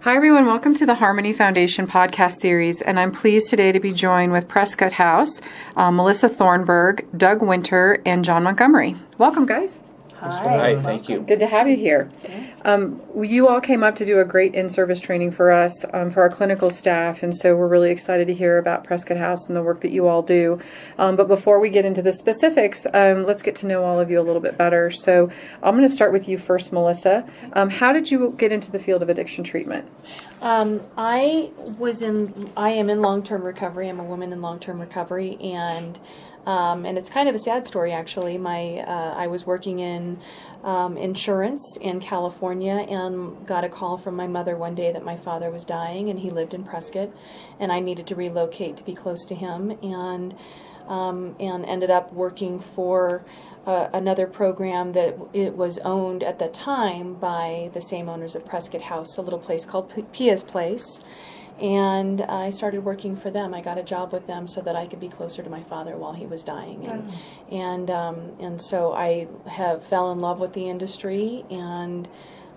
Hi, everyone. Welcome to the Harmony Foundation podcast series, and I'm pleased today to be joined with Prescott House, Melissa Thornburg, Doug Winter, and John Montgomery. Welcome, guys. Hi, thank you. Good to have you here. You all came up to do a great in-service training for us, for our clinical staff, and so we're really excited to hear about Prescott House and the work that you all do. But before we get into the specifics, let's get to know all of you a little bit better. So I'm going to start with you first, Melissa. How did you get into the field of addiction treatment? I am in long-term recovery. I'm a woman in long-term recovery, and it's kind of a sad story, actually. I was working in insurance in California and got a call from my mother one day that my father was dying, and he lived in Prescott, and I needed to relocate to be close to him, and ended up working for another program that it was owned at the time by the same owners of Prescott House, a little place called Pia's Place. And I started working for them. I got a job with them so that I could be closer to my father while he was dying. And so I fell in love with the industry and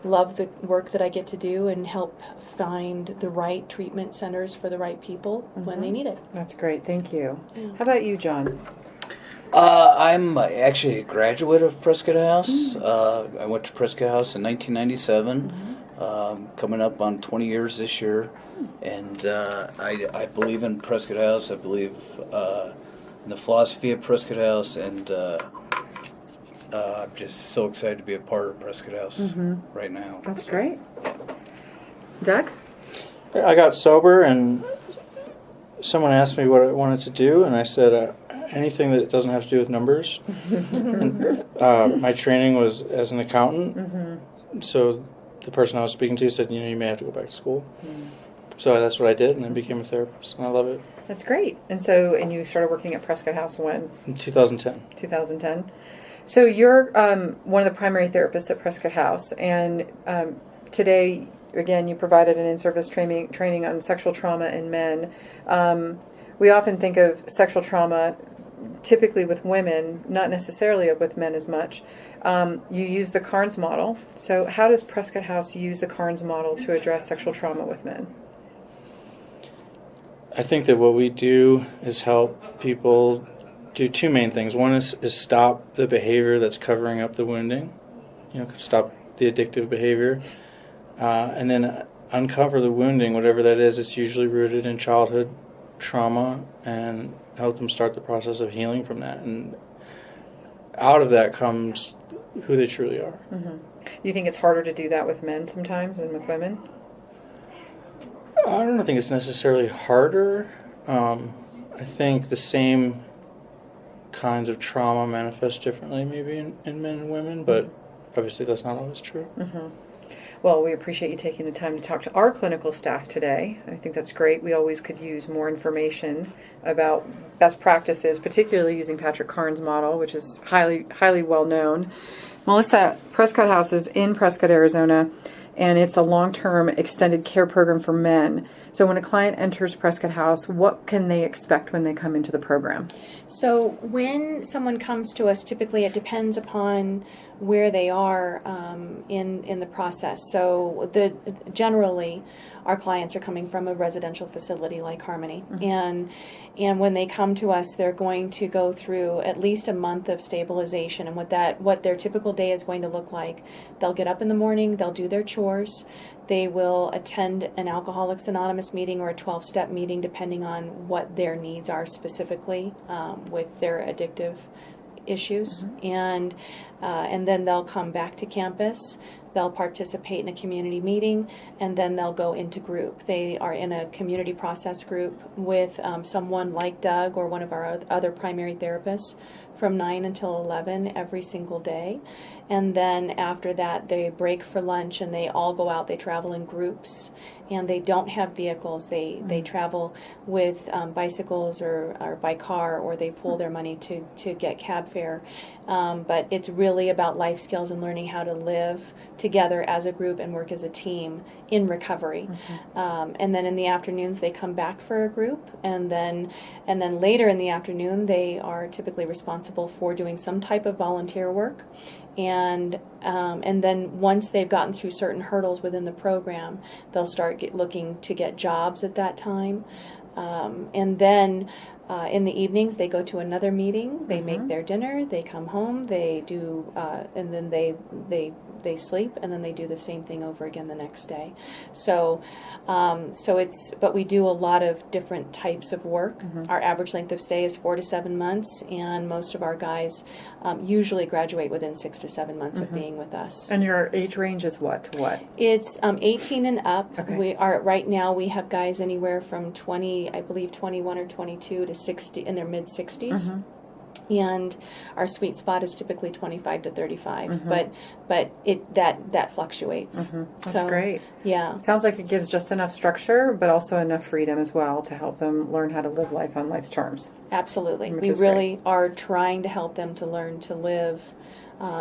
love the work that I get to do and help find the right treatment centers for the right people when they need it. That's great. Thank you. Yeah. How about you, John? I'm actually a graduate of Prescott House. I went to Prescott House in 1997, coming up on 20 years this year. And I believe in Prescott House. I believe in the philosophy of Prescott House, and I'm just so excited to be a part of Prescott House right now. That's great. Doug? I got sober, and someone asked me what I wanted to do, and I said anything that doesn't have to do with numbers. And, my training was as an accountant, so the person I was speaking to said, you may have to go back to school. So that's what I did, and I became a therapist, and I love it. That's great. And you started working at Prescott House when? In 2010. 2010. So you're one of the primary therapists at Prescott House, and today, again, you provided an in-service training on sexual trauma in men. We often think of sexual trauma typically with women, not necessarily with men as much. You use the Carnes model. So how does Prescott House use the Carnes model to address sexual trauma with men? I think that what we do is help people do two main things. One is stop the behavior that's covering up the wounding, stop the addictive behavior, and then uncover the wounding, whatever that is. It's usually rooted in childhood trauma, and help them start the process of healing from that. And out of that comes who they truly are. You think it's harder to do that with men sometimes than with women? I don't think it's necessarily harder. I think the same kinds of trauma manifest differently maybe in men and women, but obviously that's not always true. Well, we appreciate you taking the time to talk to our clinical staff today. I think that's great. We always could use more information about best practices, particularly using Patrick Carnes' model, which is highly, highly well known. Melissa, Prescott House is in Prescott, Arizona, and it's a long-term extended care program for men. So when a client enters Prescott House, what can they expect when they come into the program? So when someone comes to us, typically it depends upon where they are in the process. So generally, our clients are coming from a residential facility like Harmony, and when they come to us, they're going to go through at least a month of stabilization. And what their typical day is going to look like, they'll get up in the morning, they'll do their chores, they will attend an Alcoholics Anonymous meeting or a 12-step meeting, depending on what their needs are specifically with their addictive issues, and then they'll come back to campus. They'll participate in a community meeting, and then they'll go into group. They are in a community process group with someone like Doug or one of our other primary therapists from 9 until 11 every single day. And then after that, they break for lunch, and they all go out. They travel in groups, and they don't have vehicles. They travel with bicycles or by car, or they pool their money to get cab fare. But it's really about life skills and learning how to live together as a group and work as a team in recovery. And then in the afternoons, they come back for a group, and then later in the afternoon, they are typically responsible responsible for doing some type of volunteer work, and then once they've gotten through certain hurdles within the program, they'll start looking to get jobs at that time, and then in the evenings they go to another meeting. They make their dinner. They come home. They do, and then they sleep, and then they do the same thing over again the next day. So but we do a lot of different types of work. Our average length of stay is 4 to 7 months, and most of our guys usually graduate within 6 to 7 months of being with us. And your age range is what to what? It's 18 and up. Okay. We are right now. We have guys anywhere from 21 or 22 to 60 in their mid 60s. And our sweet spot is typically 25 to 35, but that fluctuates. That's great. Yeah. Sounds like it gives just enough structure, but also enough freedom as well to help them learn how to live life on life's terms. Absolutely. Which We is really are trying to help them to learn to live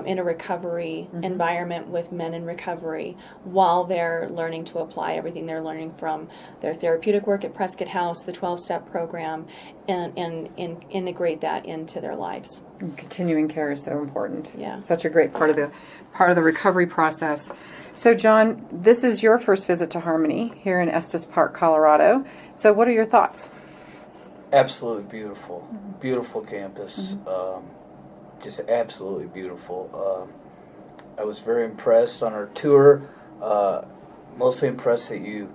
in a recovery environment with men in recovery, while they're learning to apply everything they're learning from their therapeutic work at Prescott House, the 12-step program, and integrate that into their lives. And continuing care is so important. Yeah. Such a great part of the recovery process. So, John, this is your first visit to Harmony here in Estes Park, Colorado. So, what are your thoughts? Absolutely beautiful. Beautiful campus. Just absolutely beautiful. I was very impressed on our tour. Mostly impressed that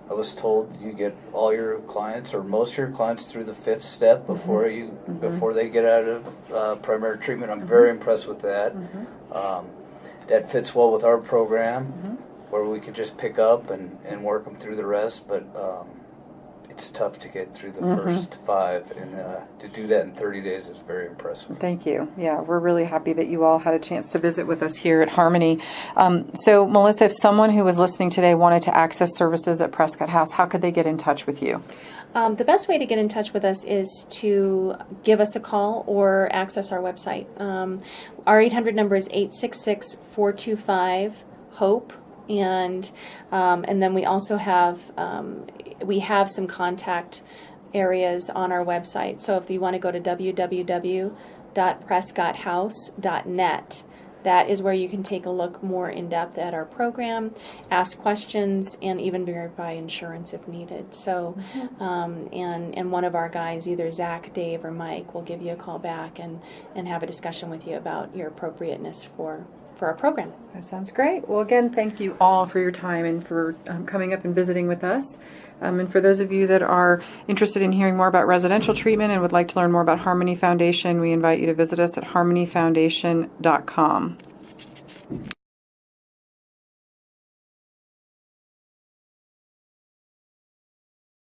I was told you get all your clients or most of your clients through the 5th step before they get out of primary treatment. I'm very impressed with that. That fits well with our program, where we could just pick up and work them through the rest. But it's tough to get through the first 5, and to do that in 30 days is very impressive. Thank you. Yeah, we're really happy that you all had a chance to visit with us here at Harmony. So, Melissa, if someone who was listening today wanted to access services at Prescott House, how could they get in touch with you? The best way to get in touch with us is to give us a call or access our website. Our 800 number is 866-425-HOPE. And then we also have some contact areas on our website. So if you want to go to www.prescotthouse.net, that is where you can take a look more in depth at our program, ask questions, and even verify insurance if needed. So, and one of our guys, either Zach, Dave, or Mike, will give you a call back and have a discussion with you about your appropriateness for our program. That sounds great. Well, again, thank you all for your time and for coming up and visiting with us. And for those of you that are interested in hearing more about residential treatment and would like to learn more about Harmony Foundation, we invite you to visit us at harmonyfoundation.com.